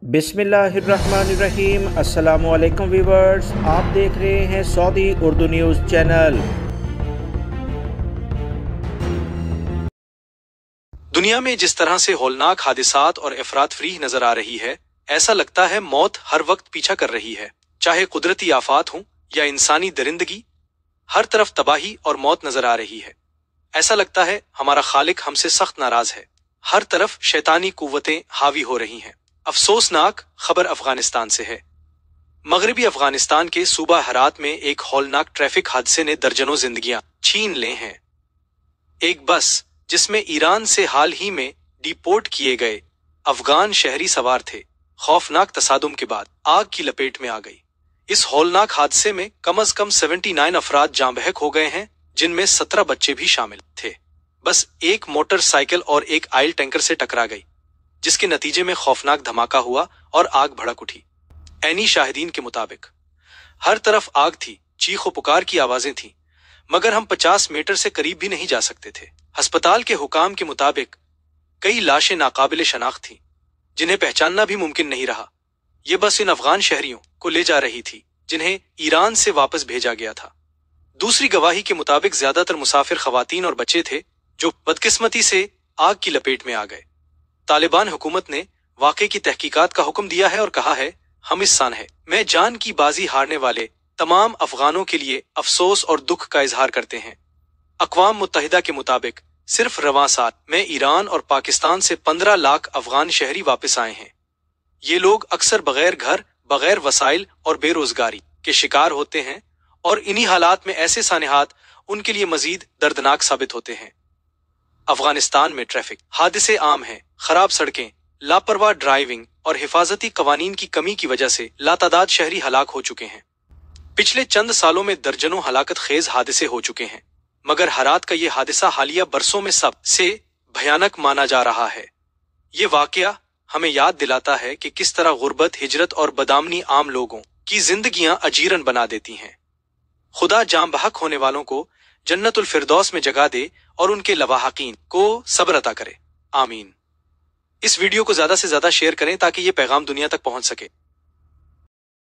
बिस्मिल्लाहिर्रहमानिर्रहीम। अस्सलामुअलैकुम व्यूवर्स, आप देख रहे हैं सऊदी उर्दू न्यूज़ चैनल। दुनिया में जिस तरह से हौलनाक हादिसात और अफरातफरी नजर आ रही है, ऐसा लगता है मौत हर वक्त पीछा कर रही है। चाहे कुदरती आफात हों या इंसानी दरिंदगी, हर तरफ तबाही और मौत नजर आ रही है। ऐसा लगता है हमारा खालिक हमसे सख्त नाराज है। हर तरफ शैतानी कुव्वतें हावी हो रही हैं। अफसोसनाक खबर अफगानिस्तान से है। मगरबी अफगानिस्तान के सूबा हरात में एक हौलनाक ट्रैफिक हादसे ने दर्जनों जिंदगियां छीन ले हैं। एक बस जिसमें ईरान से हाल ही में डिपोर्ट किए गए अफगान शहरी सवार थे, खौफनाक तसादुम के बाद आग की लपेट में आ गई। इस हौलनाक हादसे में कम से कम 79 अफराद जाँ बहक हो गए हैं, जिनमें 17 बच्चे भी शामिल थे। बस एक मोटरसाइकिल और एक ऑयल टैंकर से टकरा गई, जिसके नतीजे में खौफनाक धमाका हुआ और आग भड़क उठी। ऐनी शाहिदीन के मुताबिक हर तरफ आग थी, चीखो पुकार की आवाजें थीं, मगर हम 50 मीटर से करीब भी नहीं जा सकते थे। अस्पताल के हुकाम के मुताबिक कई लाशें नाकाबिले शनाख्त थीं, जिन्हें पहचानना भी मुमकिन नहीं रहा। ये बस इन अफगान शहरियों को ले जा रही थी जिन्हें ईरान से वापस भेजा गया था। दूसरी गवाही के मुताबिक ज्यादातर मुसाफिर खवातीन और बच्चे थे, जो बदकिस्मती से आग की लपेट में आ गए। तालिबान हुकूमत ने वाक़े की तहकीकात का हुक्म दिया है और कहा है, हम इस सान है में जान की बाजी हारने वाले तमाम अफगानों के लिए अफसोस और दुख का इजहार करते हैं। अक़वाम मुत्तहिदा के मुताबिक सिर्फ रवां साल में ईरान और पाकिस्तान से 15 लाख अफगान शहरी वापस आए हैं। ये लोग अक्सर बगैर घर, बगैर वसाइल और बेरोजगारी के शिकार होते हैं, और इन्हीं हालात में ऐसे सानेहात उनके लिए मजीद दर्दनाक साबित होते हैं। अफगानिस्तान में ट्रैफिक हादसे आम हैं। खराब सड़कें, लापरवाह ड्राइविंग और हिफाजती कवानीन की कमी की वजह से लातादाद शहरी हलाक हो चुके हैं। पिछले चंद सालों में दर्जनों हलाकत खेज हादसे हो चुके हैं, मगर हरात का ये हादसा हालिया बरसों में सबसे भयानक माना जा रहा है। ये वाकया हमें याद दिलाता है कि किस तरह गुर्बत, हिजरत और बदामनी आम लोगों की जिंदगियां अजीरन बना देती हैं। खुदा जाम बहक होने वालों को जन्नतुल फिरदौस में जगह दे और उनके लवाहकीन को सब्र अता करे। आमीन। इस वीडियो को ज्यादा से ज्यादा शेयर करें ताकि ये पैगाम दुनिया तक पहुंच सके।